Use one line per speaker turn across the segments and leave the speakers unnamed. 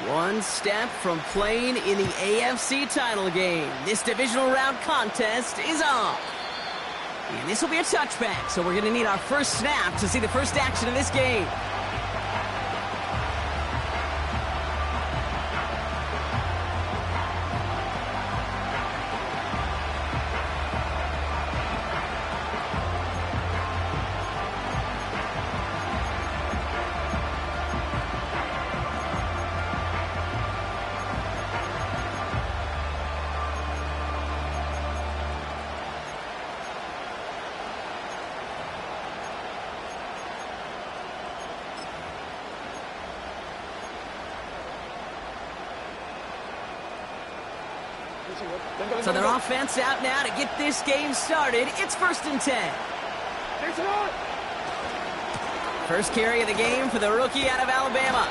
One step from playing in the AFC title game. This divisional round contest is on. And this will be a touchback, so we're going to need our first snap to see the first action of this game. So their offense out now to get this game started. It's 1st and 10. First carry of the game for the rookie out of Alabama.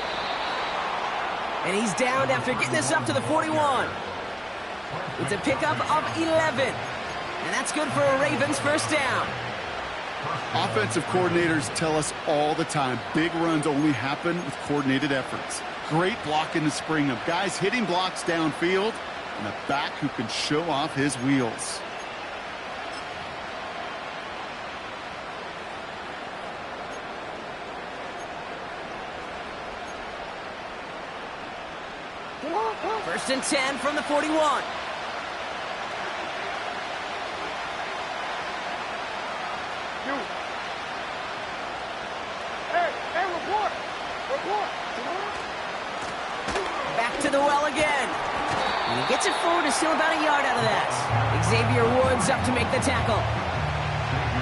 And he's down after getting this up to the 41. It's a pickup of 11. And that's good for a Ravens first down.
Offensive coordinators tell us all the time, big runs only happen with coordinated efforts. Great block in the spring of guys hitting blocks downfield, and a back who can show off his wheels.
First and 10 from the 41. Back to the well again. And he gets it forward to steal about a yard out of that. Xavier Woods up to make the tackle.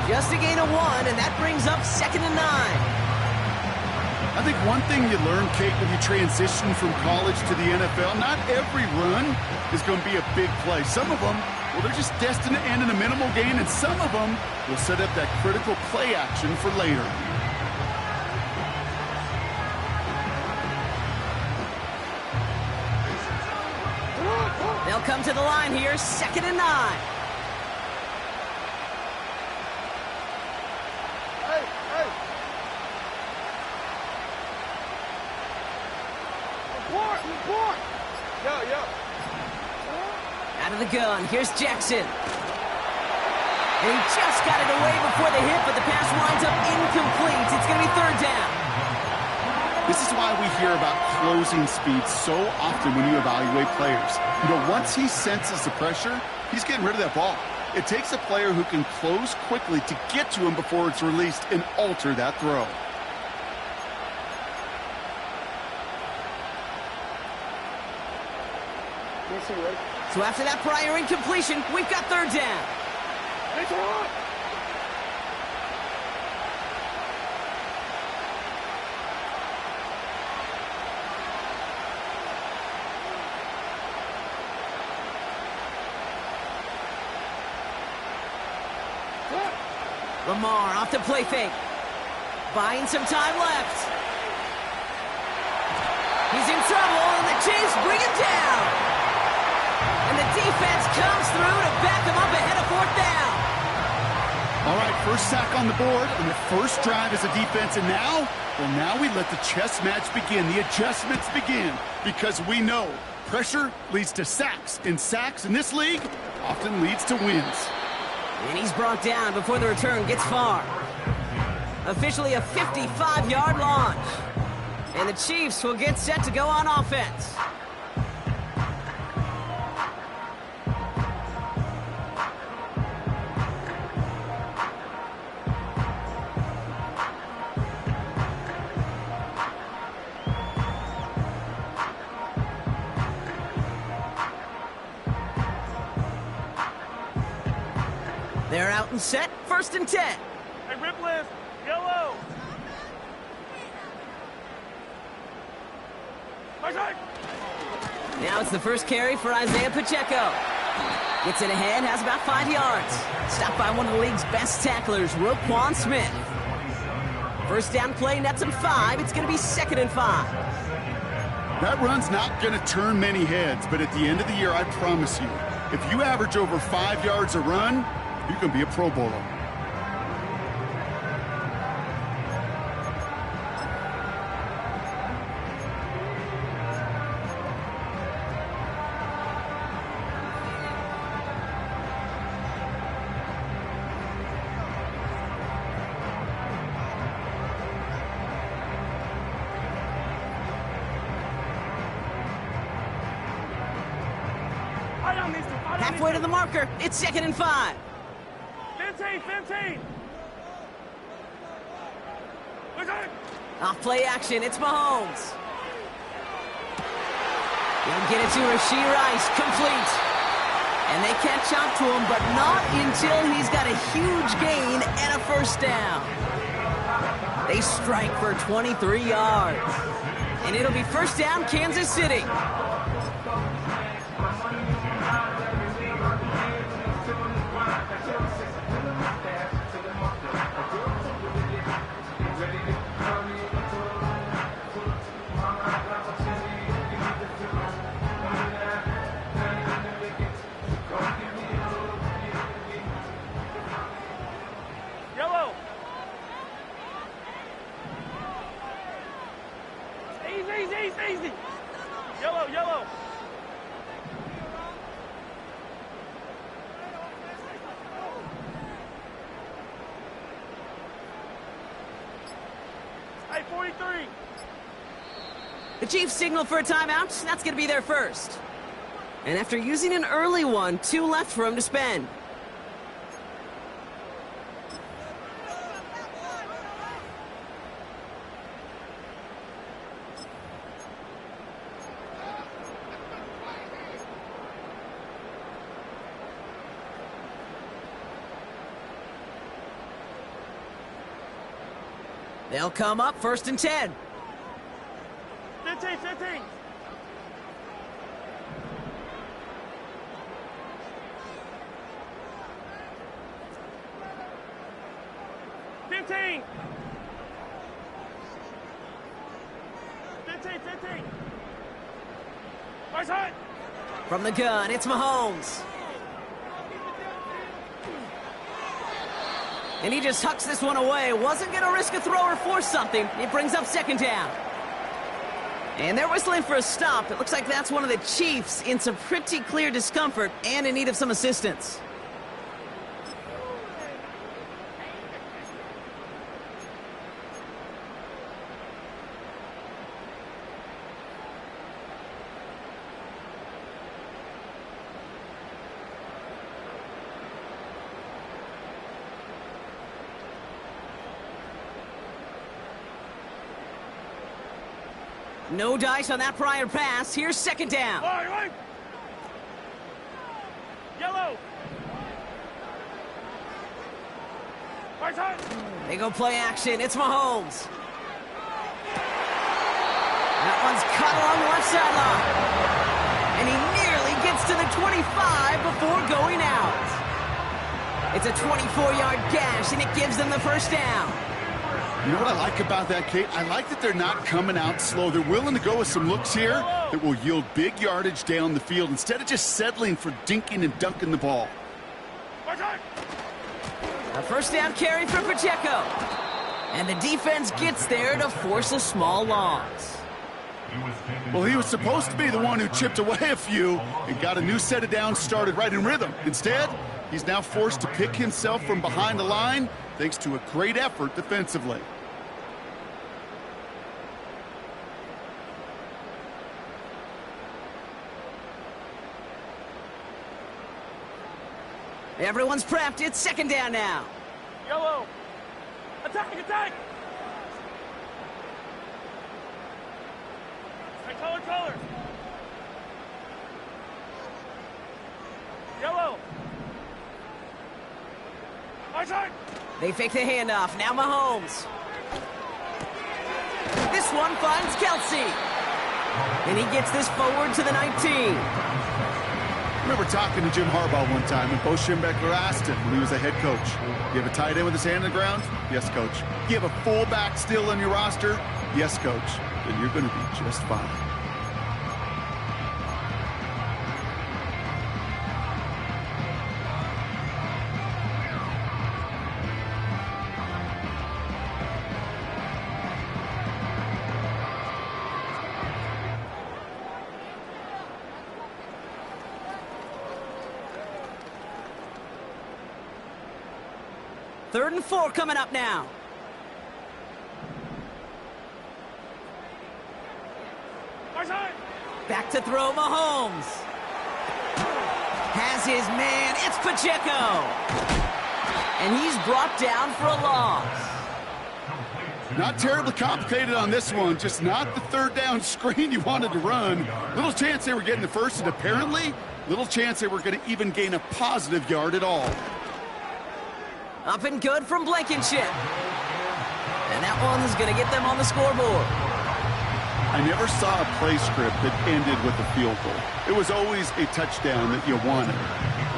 Just a gain of 1, and that brings up 2nd and 9.
I think one thing you learn, Kate, when you transition from college to the NFL, not every run is going to be a big play. Some of them, well, they're just destined to end in a minimal gain, and some of them will set up that critical play action for later.
They'll come to the line here, 2nd and 9. Out of the gun, here's Jackson. And he just got it away before the hit, but the pass winds up incomplete. It's going to be 3rd down.
This is why we hear about closing speed so often when you evaluate players. You know, once he senses the pressure, he's getting rid of that ball. It takes a player who can close quickly to get to him before it's released and alter that throw.
So after that prior incompletion, we've got 3rd down. Lamar off the play fake. Buying some time left. He's in trouble, and the Chiefs bring him down. And the defense comes through to back him up ahead of 4th down.
All right, first sack on the board, and the first drive as a defense, and now, well, now we let the chess match begin, the adjustments begin, because we know pressure leads to sacks, and sacks in this league often leads to wins.
And he's brought down before the return gets far. Officially a 55-yard launch. And the Chiefs will get set to go on offense. They're out and set, 1st and 10.
Hey, rip list, yellow.
Now it's the first carry for Isaiah Pacheco. Gets it ahead, has about 5 yards. Stopped by one of the league's best tacklers, Roquan Smith. First down play, nets him 5. It's going to be 2nd and 5.
That run's not going to turn many heads, but at the end of the year, I promise you, if you average over 5 yards a run, you can be a Pro Bowler.
Halfway to the marker. It's 2nd and 5.
15.
Off play action. It's Mahomes. He'll get it to Rashee Rice. Complete. And they catch up to him, but not until he's got a huge gain and a first down. They strike for 23 yards. And it'll be first down, Kansas City.
Yellow. Easy. Yellow. Hey, 43.
The Chiefs signal for a timeout. That's going to be their first. And after using an early one, 2 left for him to spend. They'll come up 1st and 10.
15. 15. Nice hot.
From the gun, it's Mahomes. And he just hucks this one away. Wasn't going to risk a throw or force something. It brings up 2nd down. And they're whistling for a stop. It looks like that's one of the Chiefs in some pretty clear discomfort and in need of some assistance. No dice on that prior pass. Here's 2nd down.
Right. Yellow. Right hot.
They go play action. It's Mahomes. That one's cut along the left sideline. And he nearly gets to the 25 before going out. It's a 24-yard gash, and it gives them the first down.
You know what I like about that, Kate? I like that they're not coming out slow. They're willing to go with some looks here that will yield big yardage down the field instead of just settling for dinking and dunking the ball.
A first down carry for Pacheco. And the defense gets there to force a small loss.
Well, he was supposed to be the one who chipped away a few and got a new set of downs started right in rhythm. Instead, he's now forced to pick himself from behind the line thanks to a great effort defensively.
Everyone's prepped. It's 2nd down now.
Yellow. Attack. Hey, color. Yellow. Right side.
They fake the handoff. Now Mahomes. This one finds Kelsey. And he gets this forward to the 19.
I remember talking to Jim Harbaugh one time, and Bo Schembechler asked him when he was a head coach, you have a tight end with his hand on the ground? Yes, coach. You have a fullback still on your roster? Yes, coach. Then you're going to be just fine.
Third and 4 coming up now. Back to throw Mahomes. has his man. It's Pacheco. And he's brought down for a loss.
Not terribly complicated on this one, just not the third down screen you wanted to run. Little chance they were getting the first, and apparently, little chance they were going to even gain a positive yard at all.
Up and good from Blankenship. And that one's going to get them on the scoreboard.
I never saw a play script that ended with a field goal. It was always a touchdown that you wanted.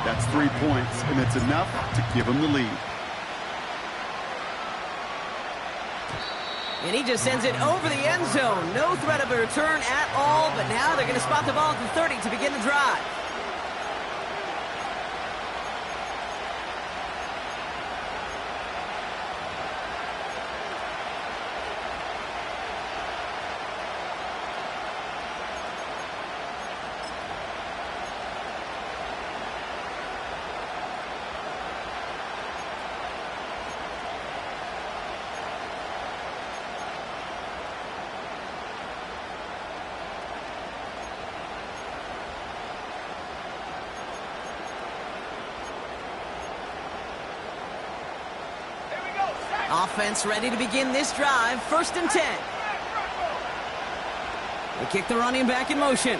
That's 3 points, and it's enough to give them the lead.
And he just sends it over the end zone. No threat of a return at all, but now they're going to spot the ball at the 30 to begin the drive. Offense ready to begin this drive. 1st and 10. They kick the running back in motion.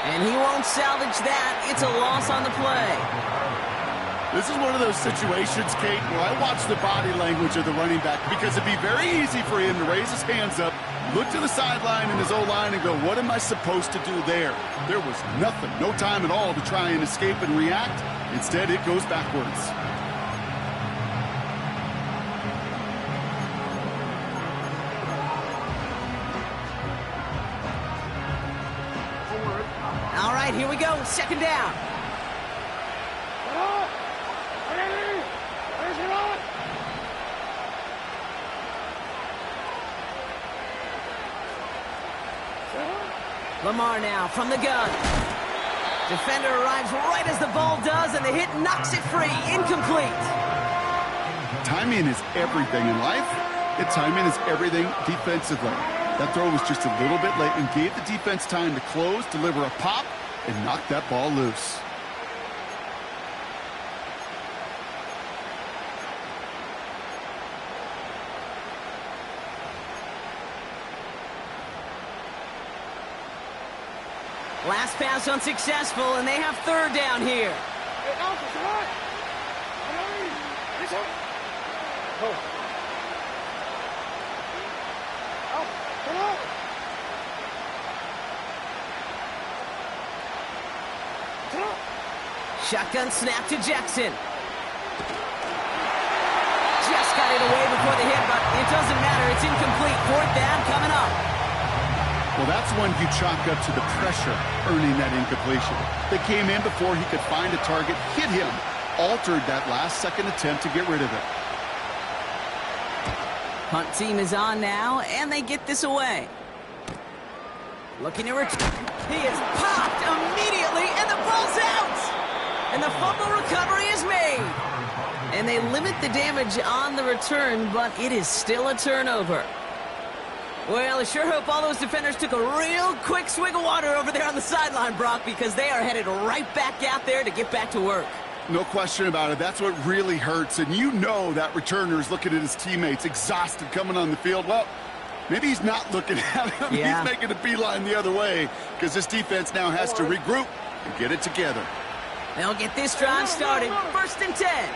And he won't salvage that. It's a loss on the play.
This is one of those situations, Kate, where I watch the body language of the running back because it'd be very easy for him to raise his hands up, look to the sideline in his O-line and go, what am I supposed to do there? There was nothing, no time at all to try and escape and react. Instead, it goes backwards.
All right, here we go. 2nd down. Lamar now from the gun. Defender arrives right as the ball does, and the hit knocks it free. Incomplete.
Timing is everything in life, and timing is everything defensively. That throw was just a little bit late and gave the defense time to close, deliver a pop, and knock that ball loose.
Last pass unsuccessful, and they have 3rd down here. Shotgun snap to Jackson. Just got it away before the hit, but it doesn't matter. It's incomplete. 4th down coming up.
Well, that's one you chalk up to the pressure earning that incompletion. They came in before he could find a target, hit him, altered that last-second attempt to get rid of it.
Punt team is on now, and they get this away. Looking to return. He is popped immediately, and the ball's out! And the fumble recovery is made. And they limit the damage on the return, but it is still a turnover. Well, I sure hope all those defenders took a real quick swig of water over there on the sideline, Brock, because they are headed right back out there to get back to work.
No question about it. That's what really hurts. And you know that returner is looking at his teammates, exhausted, coming on the field. Well, maybe he's not looking at them.
Yeah.
He's making a beeline the other way because this defense now has to regroup and get it together.
They'll get this drive started. 1st and 10.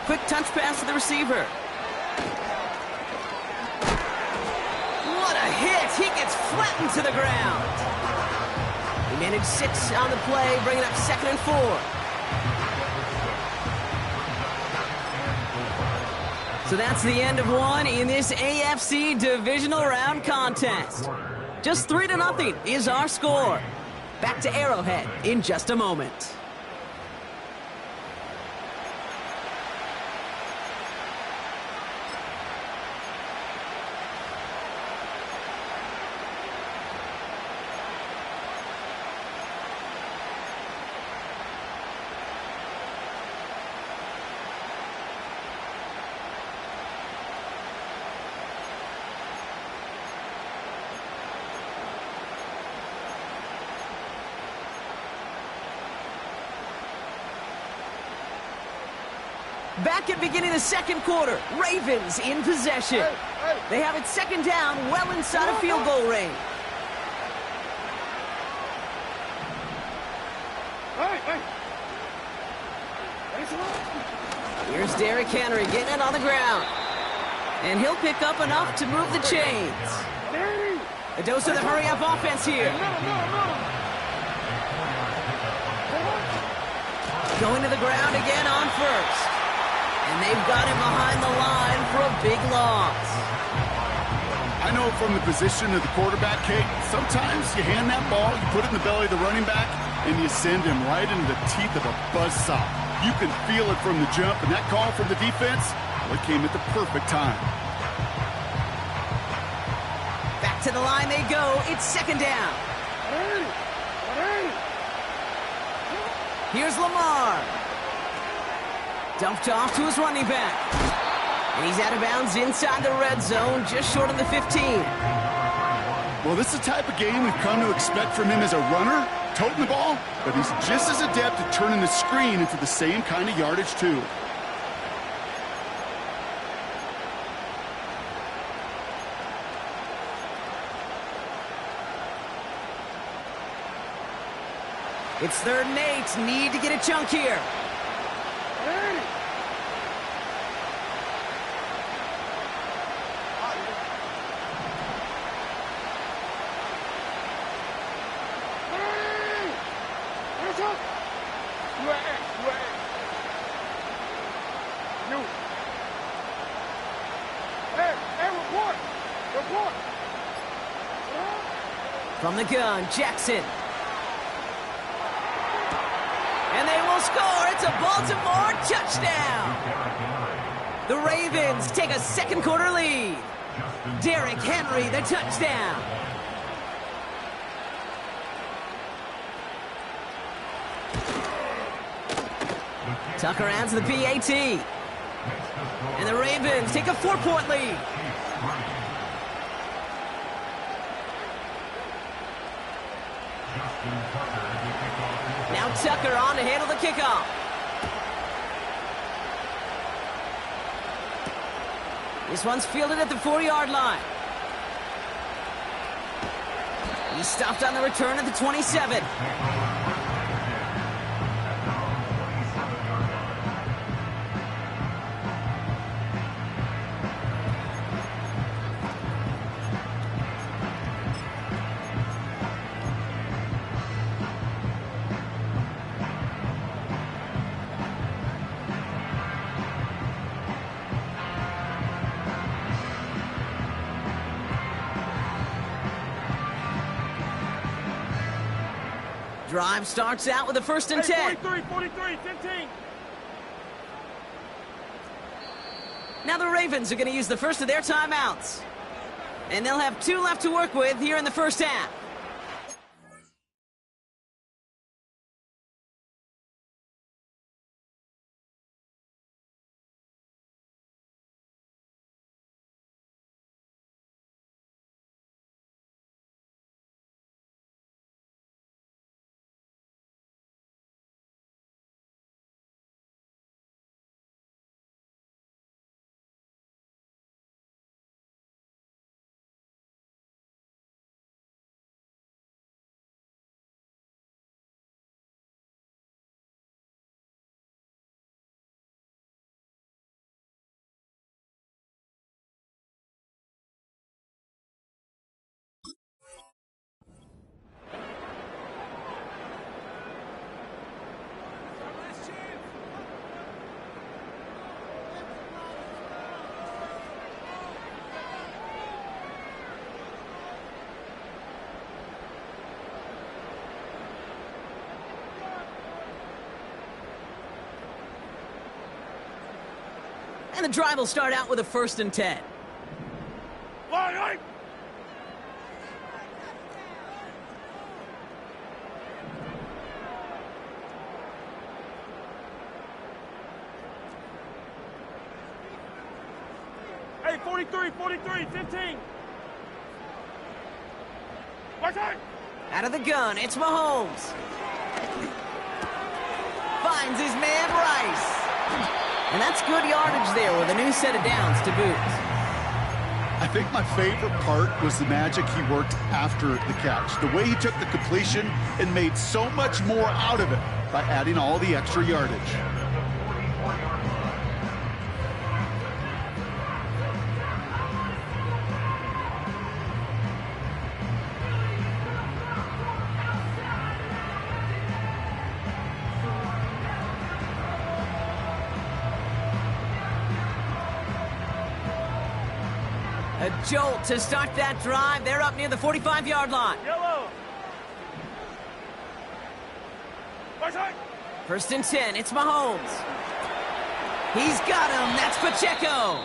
Quick touch pass to the receiver. What a hit! He gets flattened to the ground. He managed 6 on the play, bringing up 2nd and 4. So that's the end of one in this AFC divisional round contest. Just 3-0 is our score. Back to Arrowhead in just a moment. Back at beginning of the second quarter. Ravens in possession. They have it second down, well inside of field goal range. Here's Derrick Henry getting it on the ground. And he'll pick up enough to move the chains. A dose of the hurry-up offense here. Going to the ground again on first. And they've got him behind the line for a big loss.
I know from the position of the quarterback, Kate, sometimes you hand that ball, you put it in the belly of the running back, and you send him right into the teeth of a buzzsaw. You can feel it from the jump, and that call from the defense, well, it came at the perfect time.
Back to the line they go. It's second down. Here's Lamar. Dumped off to his running back. And he's out of bounds inside the red zone, just short of the 15.
Well, this is the type of game we've come to expect from him as a runner, toting the ball, but he's just as adept at turning the screen into the same kind of yardage, too.
It's 3rd and 8. Need to get a chunk here. From the gun, Jackson. And they will score. It's a Baltimore touchdown. The Ravens take a second quarter lead. Derrick Henry, the touchdown. Tucker adds the PAT. And the Ravens take a 4-point lead. Now Tucker on to handle the kickoff. This one's fielded at the 4-yard line. He's stopped on the return at the 27. Drive starts out with a 1st and 10.
43, 15.
Now the Ravens are going to use the first of their timeouts. And they'll have 2 left to work with here in the first half. And the drive will start out with a 1st and 10.
Line, Hey, 43, 15.
Out of the gun, it's Mahomes. Finds his man Rice. And that's good yardage there with a new set of downs to boot.
I think my favorite part was the magic he worked after the catch. The way he took the completion and made so much more out of it by adding all the extra yardage.
A jolt to start that drive. They're up near the 45-yard line.
Yellow. Right side.
1st and 10. It's Mahomes. He's got him. That's Pacheco.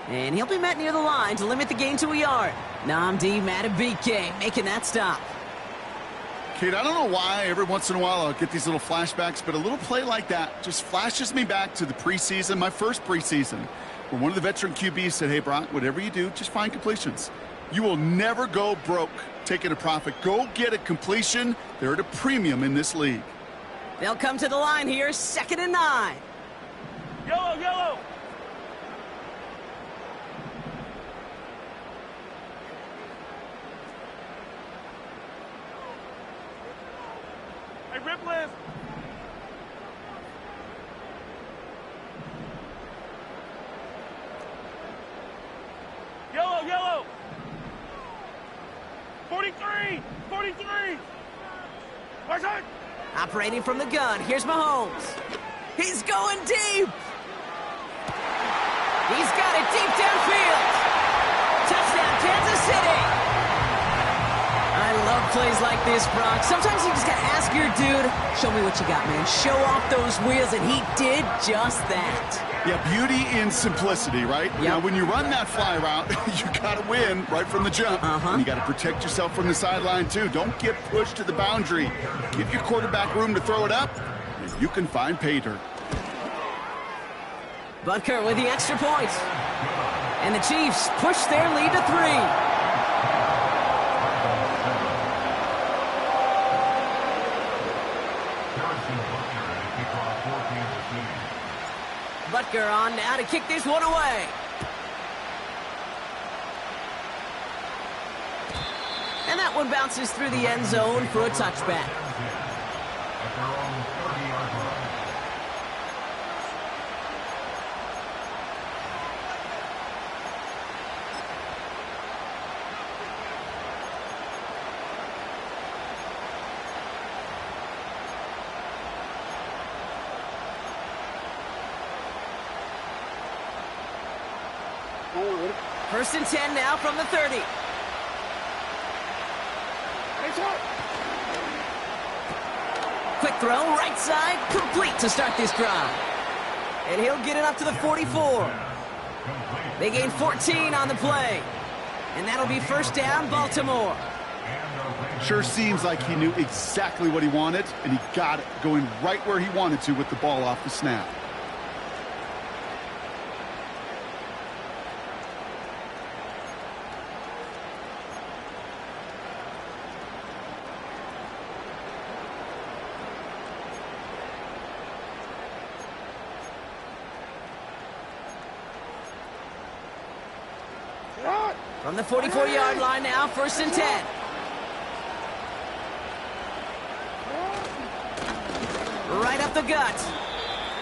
And he'll be met near the line to limit the gain to a yard. Nnamdi Madubuike making that stop.
Kate, I don't know why every once in a while I'll get these little flashbacks, but a little play like that just flashes me back to the preseason, my first preseason, where one of the veteran QBs said, hey, Brock, whatever you do, just find completions. You will never go broke taking a profit. Go get a completion. They're at a premium in this league.
They'll come to the line here, 2nd and 9.
Yellow, yellow. Hey, Ripley. Yellow, yellow. 43, 43. Right side.
Operating from the gun, here's Mahomes. He's going deep. He's got it deep downfield. Touchdown, Kansas City. I love plays like this, Brock. Sometimes you just got to ask your dude, show me what you got, man. Show off those wheels, and he did just that.
Yeah, beauty in simplicity, right?
Yep.
Now, when you run that fly route, you got to win right from the jump. And you got to protect yourself from the sideline, too. Don't get pushed to the boundary. Give your quarterback room to throw it up, and you can find pay dirt.
Butker with the extra point. And the Chiefs push their lead to 3. Butker on now to kick this one away. And that one bounces through the end zone for a touchback. First and 10 now from the 30. Quick throw, right side, complete to start this drive. And he'll get it up to the 44. They gain 14 on the play. And that'll be 1st down, Baltimore.
Sure seems like he knew exactly what he wanted, and he got it, going right where he wanted to with the ball off the snap.
From the 44-yard line now, 1st and 10. Right up the gut.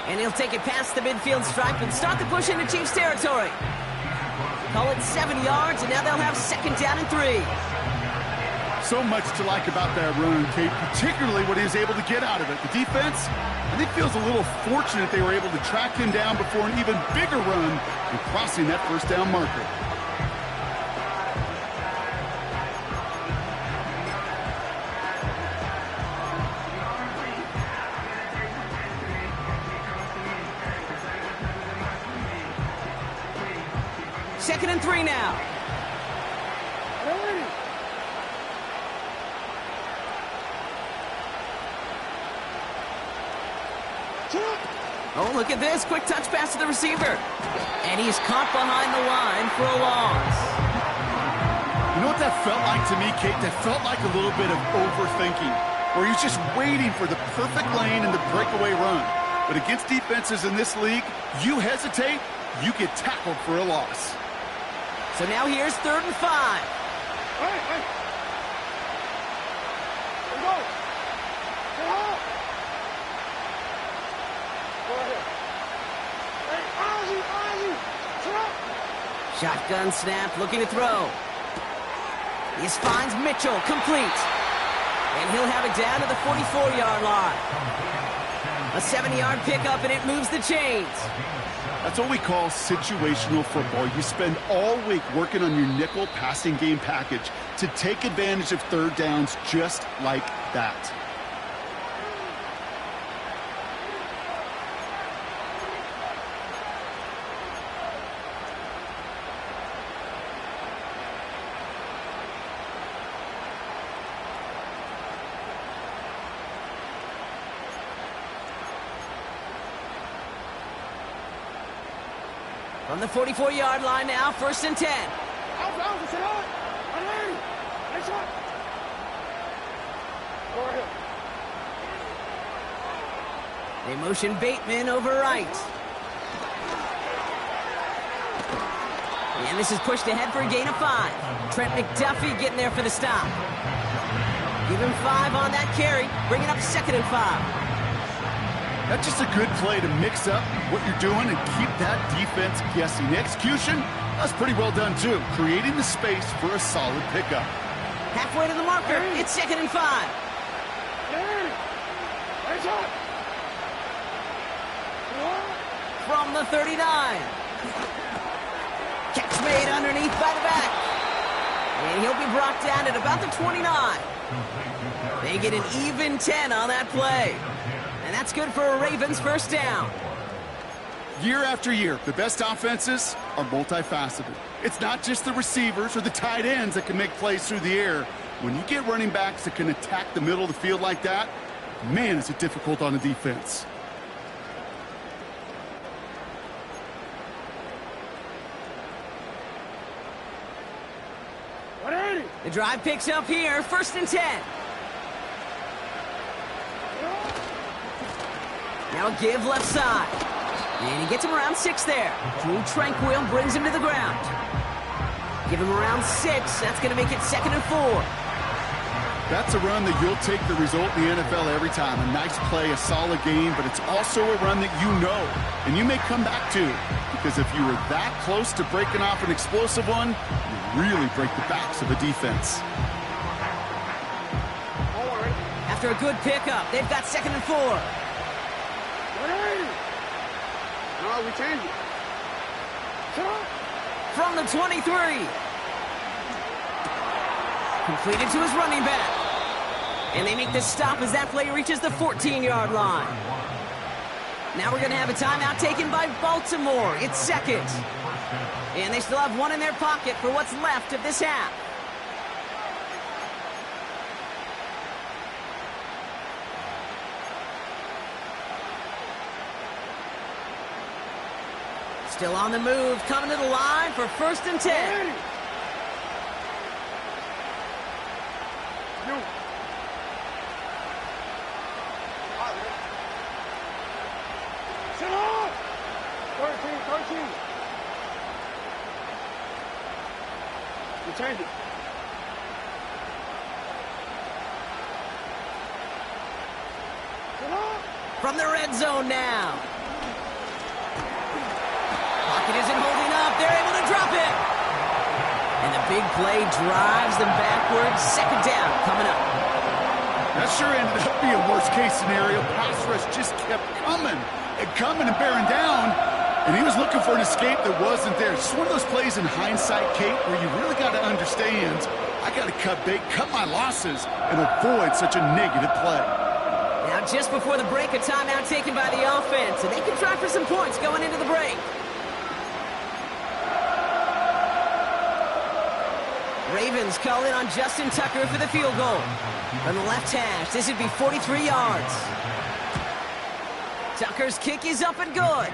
And he'll take it past the midfield stripe and start the push into Chiefs territory. Call it 7 yards, and now they'll have 2nd down and 3.
So much to like about that run, Kate, particularly what he was able to get out of it. The defense, I think, feels a little fortunate they were able to track him down before an even bigger run and crossing that 1st down marker.
Second and 3 now. Oh, look at this. Quick touch pass to the receiver. And he's caught behind the line for a loss.
You know what that felt like to me, Kate? That felt like a little bit of overthinking, where he's just waiting for the perfect lane and the breakaway run. But against defenses in this league, you hesitate, you get tackled for a loss.
So now here's 3rd and 5.
Hey, hey. Here we go. Get up. Go ahead. Hey, Ozzy. Sit up.
Shotgun snap, looking to throw. He finds Mitchell, complete. And he'll have it down to the 44-yard line. A 70-yard pickup, and it moves the chains.
That's what we call situational football. You spend all week working on your nickel passing game package to take advantage of 3rd downs just like that.
From the 44-yard line now, 1st and 10.
Out, sit out. Ready. Nice shot. Go ahead.
They motion Bateman over right. And this is pushed ahead for a gain of 5. Trent McDuffie getting there for the stop. Give him 5 on that carry, bringing up 2nd and 5.
That's just a good play to mix up what you're doing and keep that defense guessing. The execution, that's pretty well done too, creating the space for a solid pickup.
Halfway to the marker, it's 2nd and 5.
Nice shot.
From the 39. Catch made underneath by the back. And he'll be brought down at about the 29. They get an even 10 on that play. And that's good for a Ravens 1st down.
Year after year, the best offenses are multifaceted. It's not just the receivers or the tight ends that can make plays through the air. When you get running backs that can attack the middle of the field like that, man, is it difficult on the defense.
The drive picks up here, 1st and 10. Now a give left side. And he gets him around 6 there. Drew Tranquil brings him to the ground. Give him around 6. That's going to make it 2nd and 4.
That's a run that you'll take the result in the NFL every time. A nice play, a solid game, but it's also a run that you know and you may come back to. Because if you were that close to breaking off an explosive one, you really break the backs of a defense.
After a good pickup, they've got 2nd and 4.
No, we change it.
From the 23. Completed to his running back. And they make the stop as that play reaches the 14-yard line. Now we're going to have a timeout taken by Baltimore. It's 2nd. And they still have 1 in their pocket for what's left of this half. Still on the move, coming to the line for 1st and 10.
Sit up! 13. You change it. Sit up!
From the red zone now. Pocket isn't holding up. They're able to drop it. And the big play drives them backwards. 2nd down coming up.
That sure ended up being a worst-case scenario. Pass rush just kept coming and bearing down. And he was looking for an escape that wasn't there. It's one of those plays in hindsight, Kate, where you really got to understand, I got to cut bait, cut my losses, and avoid such a negative play.
Now just before the break, a timeout taken by the offense. And they can try for some points going into the break. Ravens call in on Justin Tucker for the field goal. From the left hash, this would be 43 yards. Tucker's kick is up and good.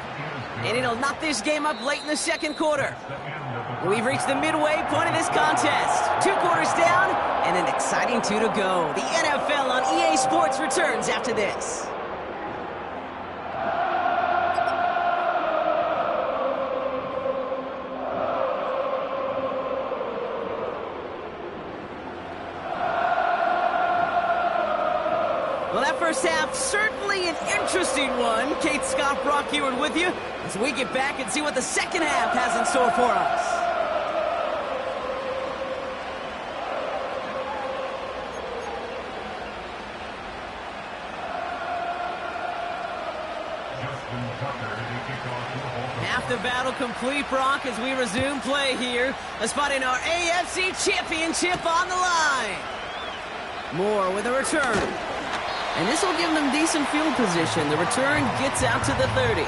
And it'll knock this game up late in the 2nd quarter. We've reached the midway point of this contest. 2 quarters down and an exciting 2 to go. The NFL on EA Sports returns after this. first half, certainly an interesting one. Kate, Scott, Brock Ewart with you as we get back and see what the second half has in store for us. Half the battle complete, Brock, as we resume play here. Let's find in our AFC Championship on the line. Moore with a return. And this will give them decent field position. The return gets out to the 30.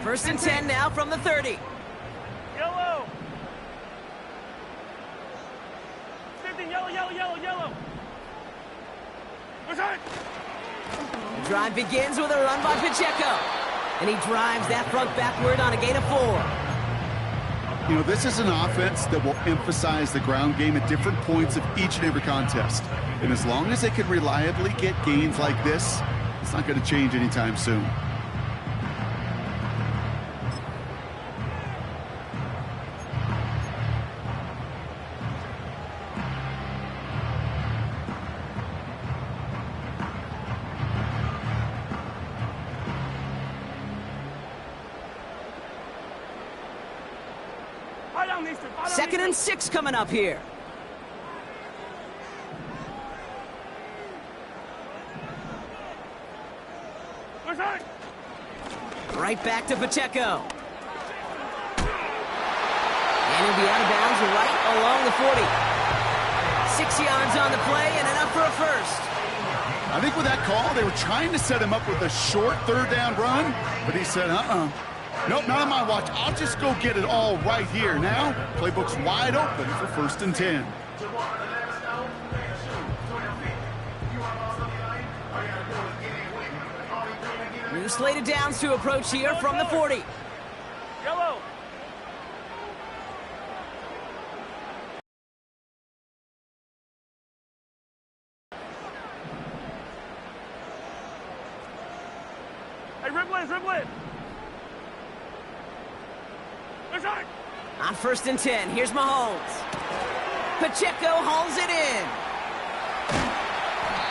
First and 10 now from the 30.
Yellow. 15, yellow, yellow, yellow, yellow.
The drive begins with a run by Pacheco. And he drives that front backward on a gain of 4.
You know, this is an offense that will emphasize the ground game at different points of each and every contest. And as long as they can reliably get gains like this, it's not going to change anytime soon.
Second and 6 coming up here. Right back to Pacheco. And he'll be out of bounds right along the 40. 6 yards on the play and enough for a first.
I think with that call, they were trying to set him up with a short third down run, but he said, nope, not on my watch. I'll just go get it all right here. Now, playbook's wide open for first and 10.
New slated downs to approach here from the 40.
Yellow. Hey, ribble it, ribble it.
On first and 10, here's Mahomes. Pacheco hauls it in.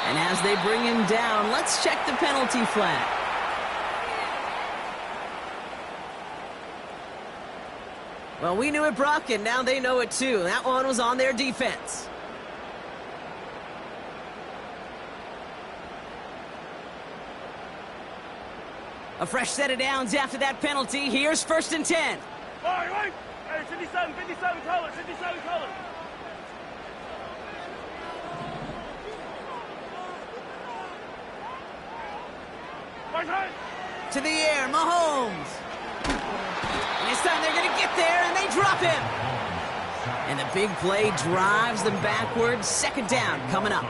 And as they bring him down, let's check the penalty flag. Well, we knew it, Brock, and now they know it too. That one was on their defense. A fresh set of downs after that penalty. Here's first and 10.
Wait. Hey, 57 color, 57 color.
To the air, Mahomes. And this time they're going to get there, and they drop him. And the big play drives them backwards. Second down coming up.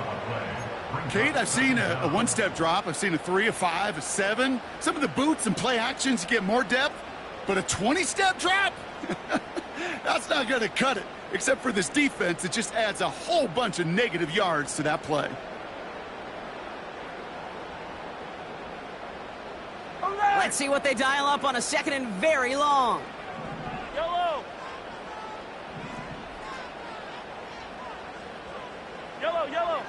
Kate, I've seen a one-step drop. I've seen a 3, a 5, a 7. Some of the boots and play actions get more depth, but a 20-step drop? That's not going to cut it. Except for this defense, it just adds a whole bunch of negative yards to that play.
Let's see what they dial up on a second and very long.
Yellow. Yellow, yellow.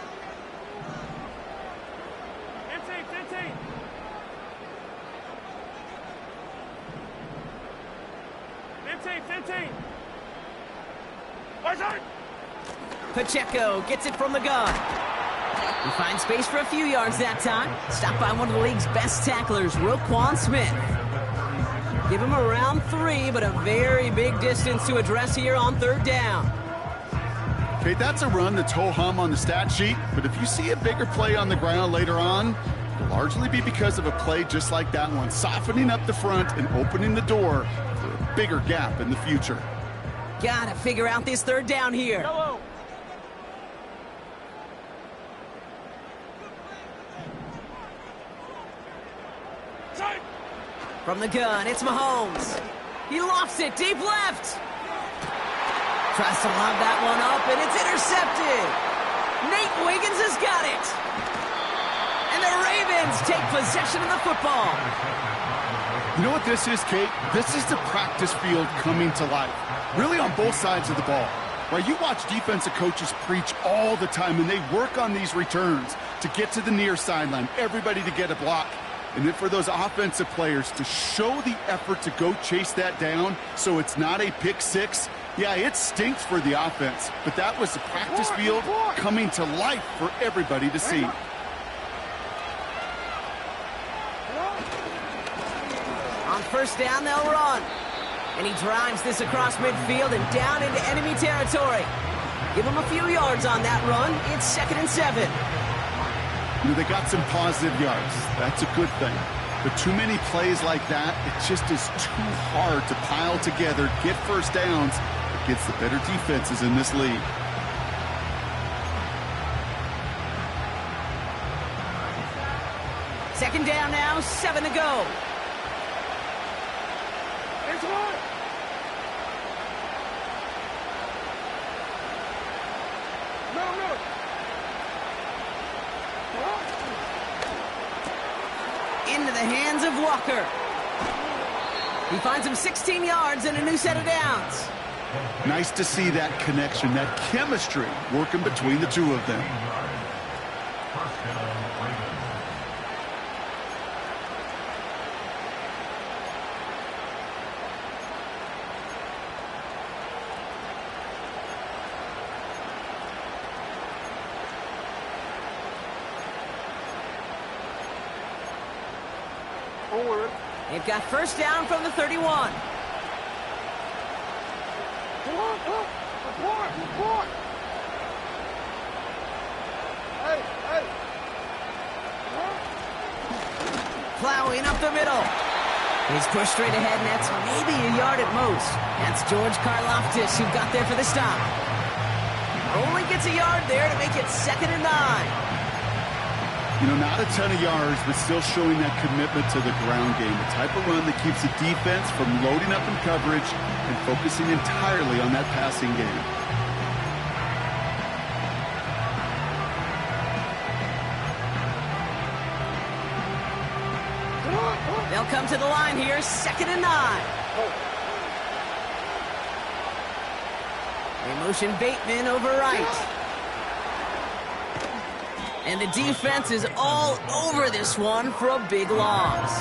15. 15.
Pacheco gets it from the gun. He finds space for a few yards that time. Stopped by one of the league's best tacklers, Roquan Smith. Give him around 3, but a very big distance to address here on third down.
Okay, that's a run that's ho-hum on the stat sheet, but if you see a bigger play on the ground later on, it'll largely be because of a play just like that one, softening up the front and opening the door for a bigger gap in the future.
Gotta figure out this third down here.
Yellow.
From the gun, it's Mahomes. He lofts it deep left. Tries to lob that one up, and it's intercepted. Nate Wiggins has got it. And the Ravens take possession of the football.
You know what this is, Kate? This is the practice field coming to life. Really on both sides of the ball. Right, you watch defensive coaches preach all the time, and they work on these returns to get to the near sideline, everybody to get a block. And then for those offensive players to show the effort to go chase that down so it's not a pick six, yeah, it stinks for the offense. But that was the practice field coming to life for everybody to see.
On first down, they'll run. And he drives this across midfield and down into enemy territory. Give him a few yards on that run. It's 2nd and 7.
You know, they got some positive yards. That's a good thing. But too many plays like that, it just is too hard to pile together, get first downs against the better defenses in this league.
Second down now, 7 to go. Into the hands of Walker. He finds him 16 yards and a new set of downs.
Nice to see that connection, that chemistry working between the two of them.
They've got first down from the 31. Plowing up the middle. He's pushed straight ahead, and that's maybe a yard at most. That's George Karlaftis who got there for the stop. Only gets a yard there to make it 2nd and 9.
You know, not a ton of yards, but still showing that commitment to the ground game. The type of run that keeps the defense from loading up in coverage and focusing entirely on that passing game.
They'll come to the line here, 2nd and 9. They motion Bateman over right. And the defense is all over this one for a big loss.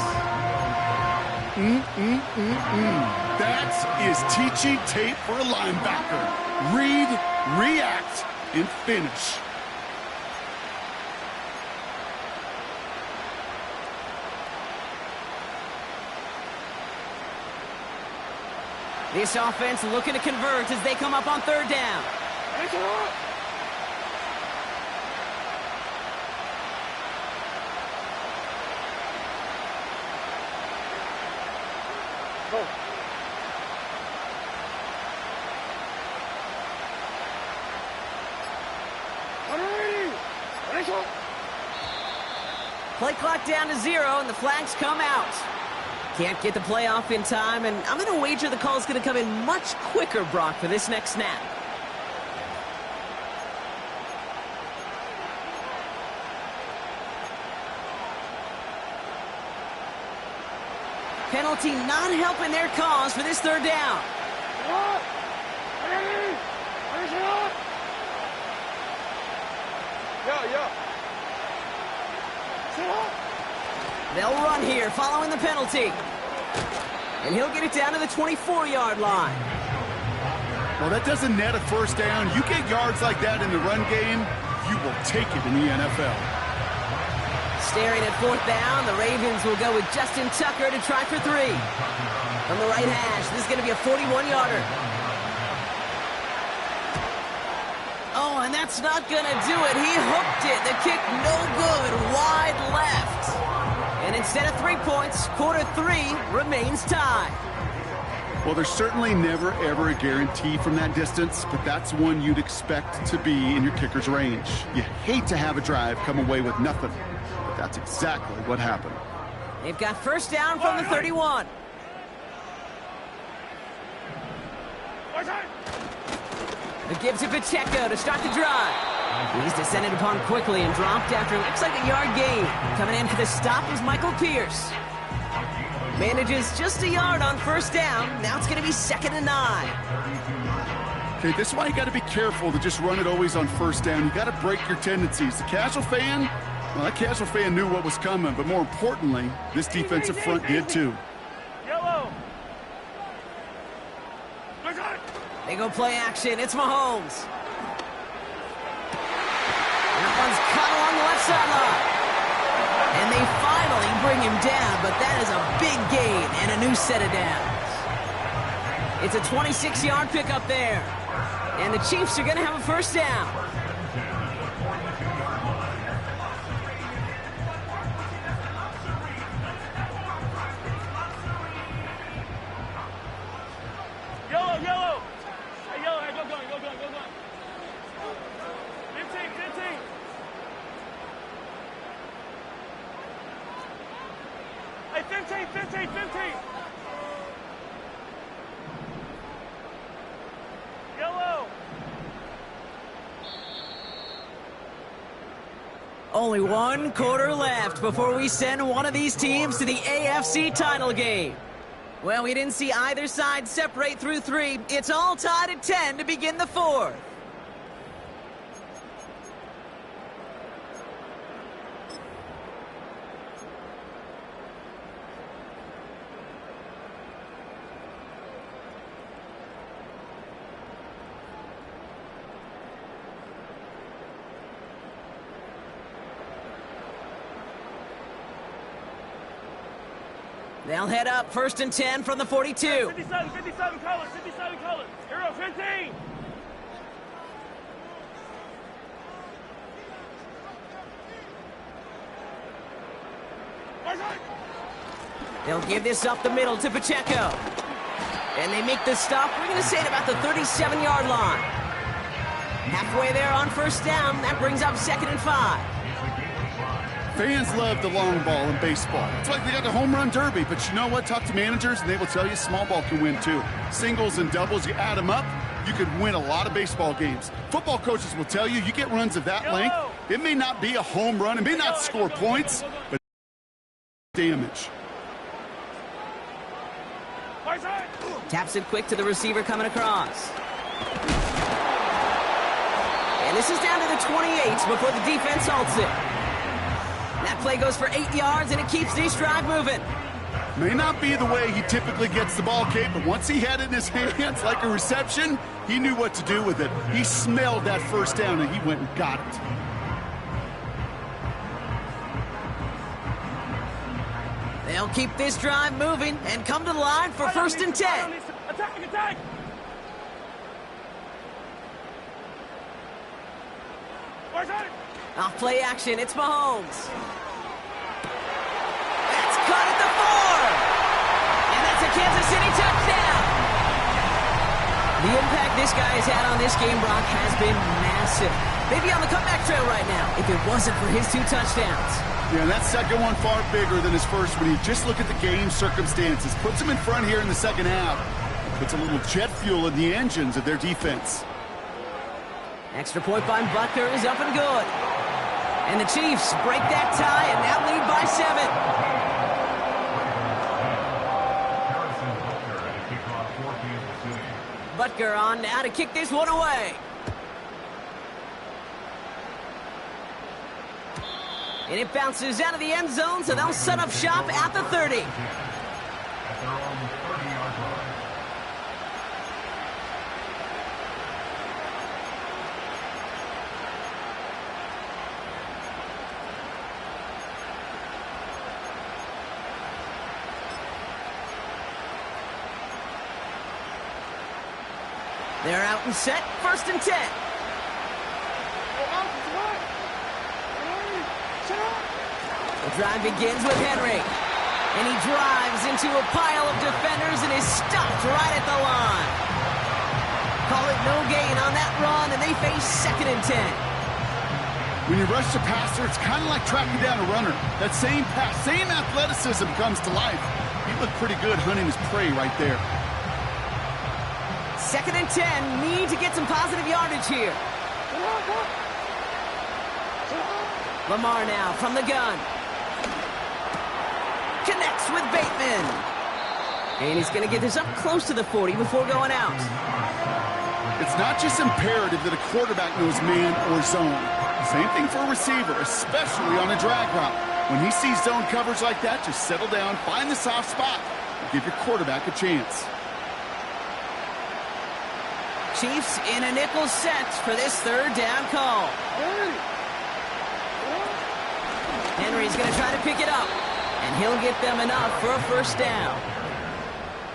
That is teaching tape for a linebacker. Read, react, and finish.
This offense looking to convert as they come up on 3rd down. Play clock down to 0, and the flags come out. Can't get the play off in time, and I'm going to wager the call is going to come in much quicker, Brock, for this next snap. Penalty not helping their cause for this 3rd down. They'll run here following the penalty. And he'll get it down to the 24-yard line.
Well, that doesn't net a first down. You get yards like that in the run game, you will take it in the NFL.
Staring at 4th down, the Ravens will go with Justin Tucker to try for 3. From the right hash, this is going to be a 41-yarder. Oh, and that's not going to do it. He hooked it. The kick no good, wide left. And instead of 3 points, quarter 3 remains tied.
Well, there's certainly never, ever a guarantee from that distance, but that's one you'd expect to be in your kicker's range. You hate to have a drive come away with nothing, but that's exactly what happened.
They've got first down from the 31. The give to Pacheco to start the drive. He's descended upon quickly and dropped after looks like a yard gain. Coming in for the stop was Michael Pierce. Manages just a yard on first down. Now it's going to be 2nd and 9.
Okay, this is why you got to be careful to just run it always on first down. You got to break your tendencies. The casual fan, well, that casual fan knew what was coming, but more importantly, this defensive front did too.
Yellow.
They go play action. It's Mahomes. That one's cut along the left sideline. And they finally bring him down, but that is a big gain and a new set of downs. It's a 26-yard pickup there. And the Chiefs are going to have a first down.
Yellow. Hey, yellow. Hey, go going. 15. Hey, 15. Yellow.
Only 1 quarter left before we send one of these teams to the AFC title game. Well, we didn't see either side separate through 3. It's all tied at 10 to begin the 4th. They'll head up 1st and 10 from the 42.
57 colors. Hero 15.
They'll give this up the middle to Pacheco. And they make the stop, we're going to say, at about the 37-yard line. Halfway there on first down, that brings up 2nd and 5.
Fans love the long ball in baseball. It's like they got the home run derby, but you know what? Talk to managers, and they will tell you small ball can win too. Singles and doubles, you add them up, you could win a lot of baseball games. Football coaches will tell you, you get runs of that length, it may not be a home run, it may not score points, but damage.
Taps it quick to the receiver coming across. And this is down to the 28 before the defense halts it. That play goes for 8 yards, and it keeps this drive moving.
May not be the way he typically gets the ball, Kate, but once he had it in his hands like a reception, he knew what to do with it. He smelled that first down, and he went and got it.
They'll keep this drive moving and come to the line for 1st and 10.
Attack!
Off play action, it's Mahomes. That's caught at the 4. And that's a Kansas City touchdown. The impact this guy has had on this game, Brock, has been massive. Maybe on the comeback trail right now, if it wasn't for his 2 touchdowns.
Yeah, that second one far bigger than his first one. You just look at the game circumstances. Puts him in front here in the second half. Puts a little jet fuel in the engines of their defense.
Extra point by Butker is up and good. And the Chiefs break that tie and now lead by 7. Butker on now to kick this one away. And it bounces out of the end zone, so they'll set up shop at the 30. They're out and set, 1st and 10. The drive begins with Henry. And he drives into a pile of defenders and is stopped right at the line. Call it no gain on that run, and they face 2nd and 10.
When you rush the passer, it's kind of like tracking down a runner. That same pass, same athleticism comes to life. He looked pretty good hunting his prey right there.
2nd and 10. Need to get some positive yardage here. Lamar now from the gun. Connects with Bateman. And he's going to get this up close to the 40 before going out.
It's not just imperative that a quarterback knows man or zone. Same thing for a receiver, especially on a drag route. When he sees zone coverage like that, just settle down, find the soft spot, and give your quarterback a chance.
Chiefs in a nickel set for this 3rd down call. Henry's going to try to pick it up, and he'll get them enough for a 1st down.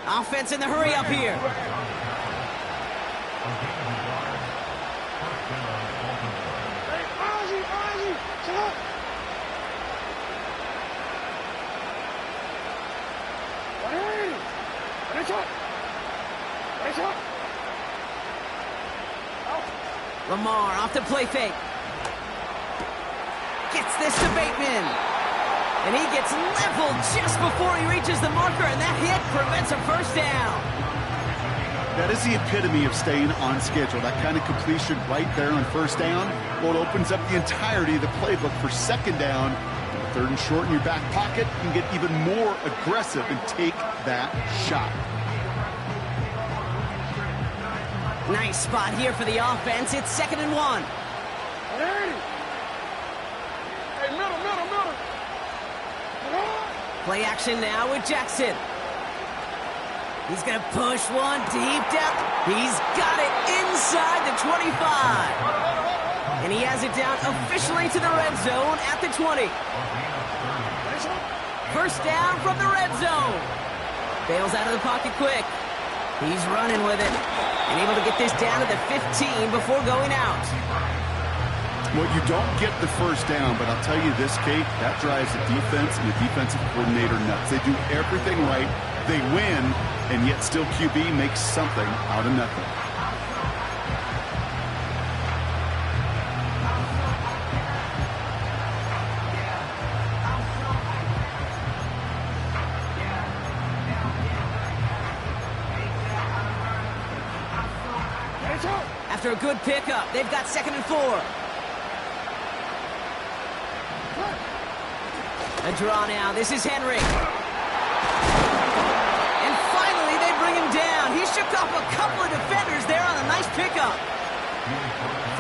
Offense in the hurry up here. Lamar off the play fake. Gets this to Bateman. And he gets leveled just before he reaches the marker, and that hit prevents a 1st down.
That is the epitome of staying on schedule. That kind of completion right there on 1st down. Well, it opens up the entirety of the playbook for 2nd down. 3rd and short in your back pocket. You can get even more aggressive and take that shot.
Nice spot here for the offense. It's 2nd and 1.
Hey, middle.
Play action now with Jackson. He's going to push one deep down. He's got it inside the 25. And he has it down officially to the red zone at the 20. 1st down from the red zone. Bails out of the pocket quick. He's running with it. And able to get this down to the 15 before going out.
Well, you don't get the 1st down, but I'll tell you this, Kate, that drives the defense and the defensive coordinator nuts. They do everything right. They win, and yet still QB makes something out of nothing.
After a good pickup, they've got 2nd and 4. A draw now. This is Henry. And finally, they bring him down. He shook off a couple of defenders there on a nice pickup.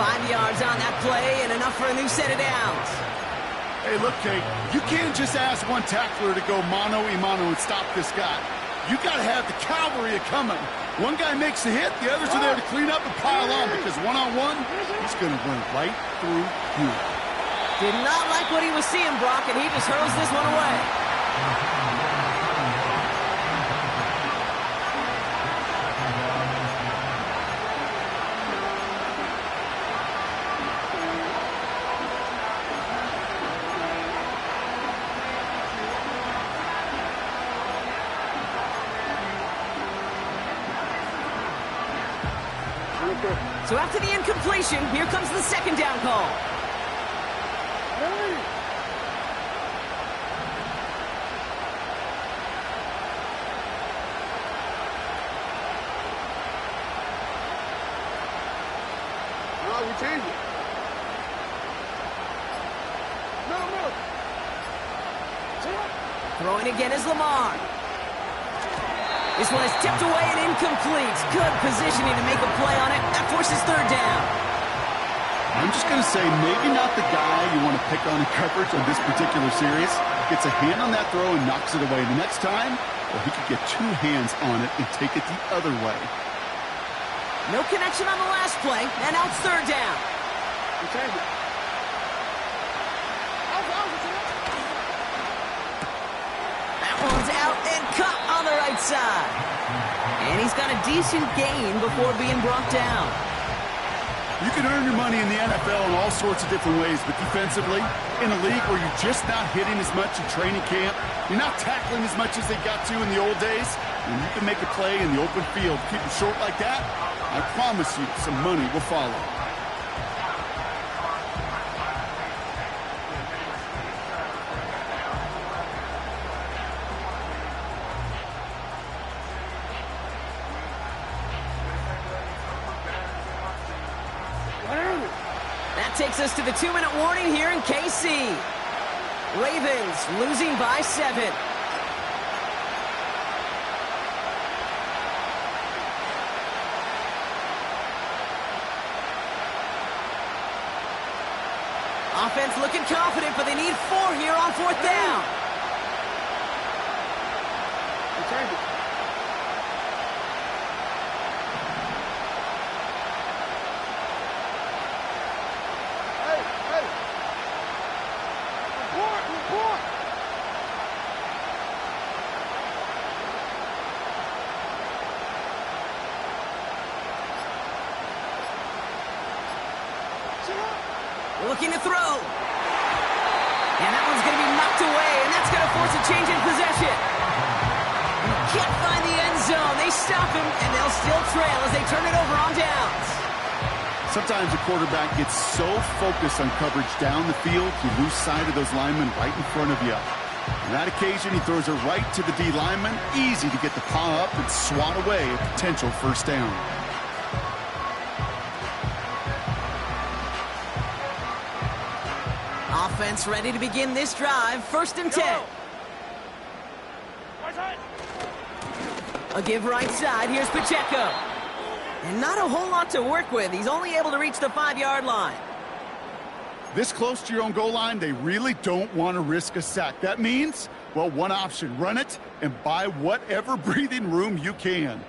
5 yards on that play and enough for a new set of downs.
Hey, look, Kate, you can't just ask one tackler to go mano-a-mano and stop this guy. You got to have the cavalry coming. One guy makes a hit, the others are there to clean up and pile on, because one-on-one, he's going to run right through you.
Did not like what he was seeing, Brock, and he just hurls this one away. So after the incompletion, here comes the 2nd down call.
We change it. No.
Throwing again is Lamar. This one is tipped away and incomplete. Good positioning to make a play on it. That forces 3rd down.
I'm just going to say maybe not the guy you want to pick on in coverage on this particular series. Gets a hand on that throw and knocks it away. The next time, well, he could get 2 hands on it and take it the other way.
No connection on the last play, and now it's 3rd down.
We change it.
That one's out and cut on the right side. And he's got a decent gain before being brought down.
You can earn your money in the NFL in all sorts of different ways, but defensively, in a league where you're just not hitting as much in training camp, you're not tackling as much as they got to in the old days, and you can make a play in the open field, keep it short like that, I promise you some money will follow.
That takes us to the 2-minute warning here in KC. Ravens losing by 7. Offense looking confident, but they need 4 here on 4th down.
Return it. Report!
Looking to throw. And that one's going to be knocked away, and that's going to force a change in possession. Can't find the end zone. They stop him, and they'll still trail as they turn it over on downs.
Sometimes a quarterback gets so focused on coverage down the field, you lose sight of those linemen right in front of you. On that occasion, he throws it right to the D lineman. Easy to get the paw up and swat away a potential first down.
Offense ready to begin this drive. 1st and 10.
Right side.
A give right side. Here's Pacheco. And not a whole lot to work with. He's only able to reach the 5-yard line.
This close to your own goal line, they really don't want to risk a sack. That means, well, one option, run it and buy whatever breathing room you can.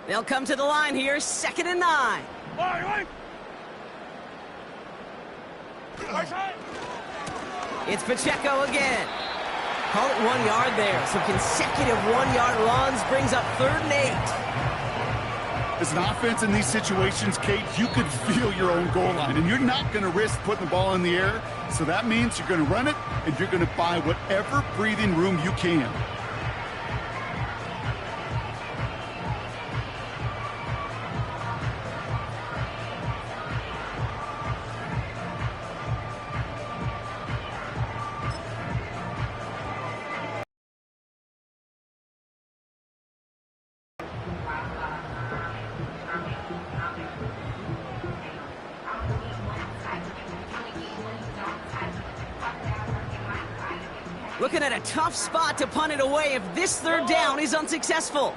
They'll come to the line here, 2nd and 9.
Right side.
It's Pacheco again. Call it 1 yard there. Some consecutive 1-yard runs brings up 3rd and 8.
As an offense in these situations, Kate, you could feel your own goal line, and you're not going to risk putting the ball in the air. So that means you're going to run it, and you're going to buy whatever breathing room you can.
Looking at a tough spot to punt it away if this 3rd down is unsuccessful.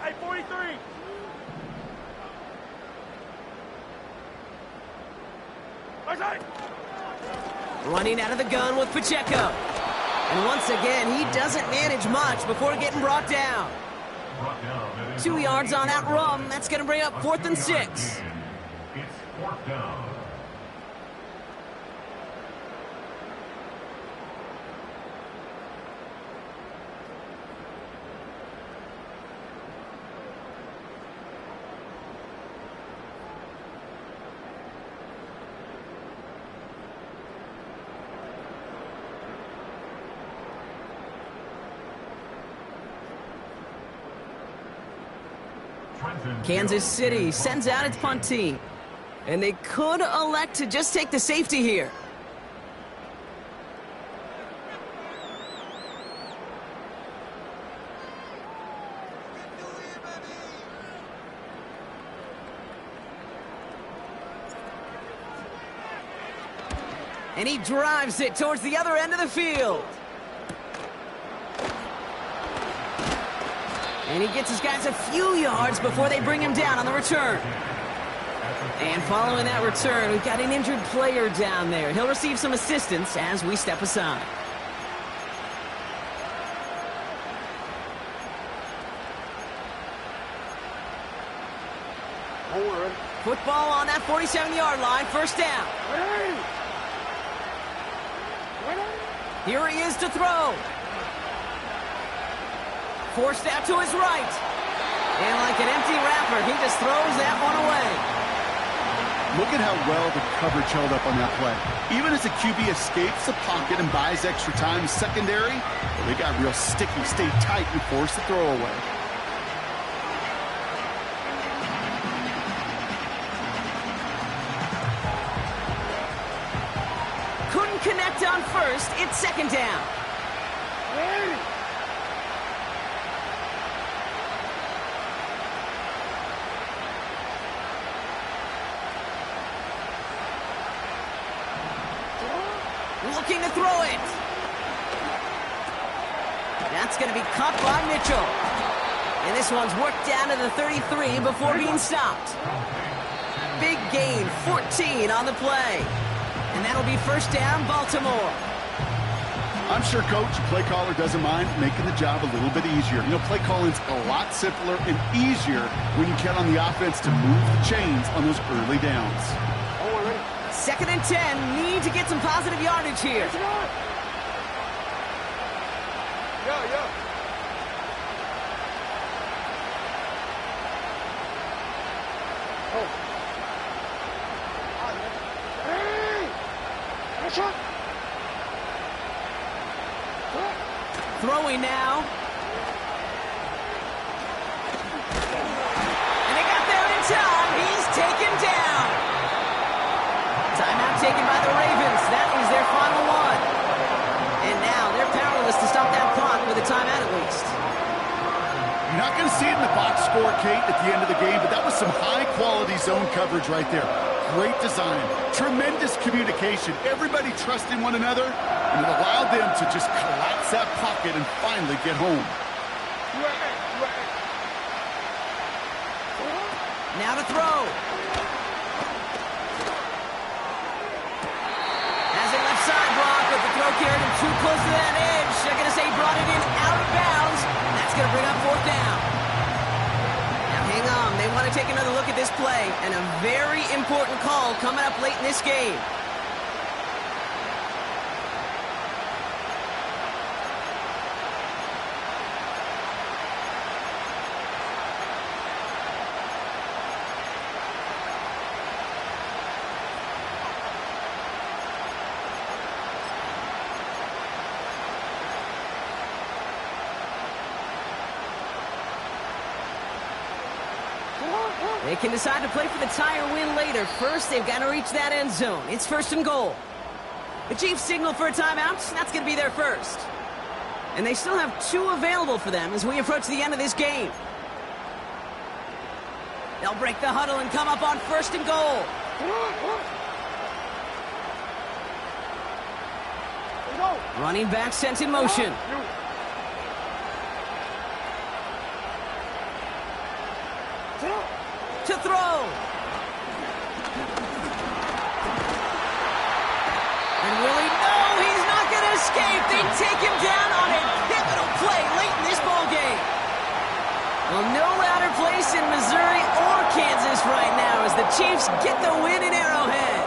Hey, 43. Right side.
Running out of the gun with Pacheco. And once again, he doesn't manage much before getting brought down. 2 yards on that run. That's going to bring up 4th and 6.
It's 4th down.
Kansas City sends out its punt team. And they could elect to just take the safety here. And he drives it towards the other end of the field. And he gets his guys a few yards before they bring him down on the return. And following that return, we've got an injured player down there. He'll receive some assistance as we step aside. Football on that 47-yard line, 1st down. Here he is to throw. Forced out to his right. And like an empty wrapper, he just throws that one away.
Look at how well the coverage held up on that play. Even as the QB escapes the pocket and buys extra time secondary, well, they got real sticky, stayed tight, and forced the throw away.
sacked on first. It's second down.
Hey!
Looking to throw it. That's going to be caught by Mitchell. And this one's worked down to the 33 before being stopped. Big gain, 14 on the play. And that'll be first down, Baltimore.
I'm sure coach and play caller doesn't mind making the job a little bit easier. You know, play calling's a lot simpler and easier when you count on the offense to move the chains on those early downs.
Second and 10, need to get some positive yardage here.
Yeah. Oh. Hey! Watch out!
Throwing now. And they got there in time. He's taken down. Timeout taken by the Ravens. That is their final one. And now they're powerless to stop that clock with a timeout at least.
You're not going to see it in the box score, Kate, at the end of the game, but that was some high-quality zone coverage right there. Great design, tremendous communication, everybody trusting one another, and it allowed them to just collapse that pocket and finally get home.
Now to throw. Has it left side block, but the throw carried him too close to that edge. They're going to say he brought it in out of bounds. That's going to bring up fourth down. Now hang on. They want to take another look at this play, and a very important call coming up late in this game. They can decide to play for the tie or win later. First, they've got to reach that end zone. It's first and goal. The Chiefs signal for a timeout. That's going to be their first. And they still have two available for them as we approach the end of this game. They'll break the huddle and come up on first and goal. Running back sent in motion. To throw. And will he? No, he's not going to escape. They take him down on a pivotal play late in this ball game. Well, no louder place in Missouri or Kansas right now as the Chiefs get the win in Arrowhead.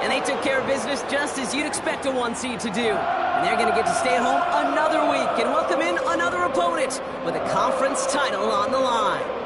And they took care of business just as you'd expect a 1 seed to do. And they're going to get to stay at home another week and welcome in another opponent with a conference title on the line.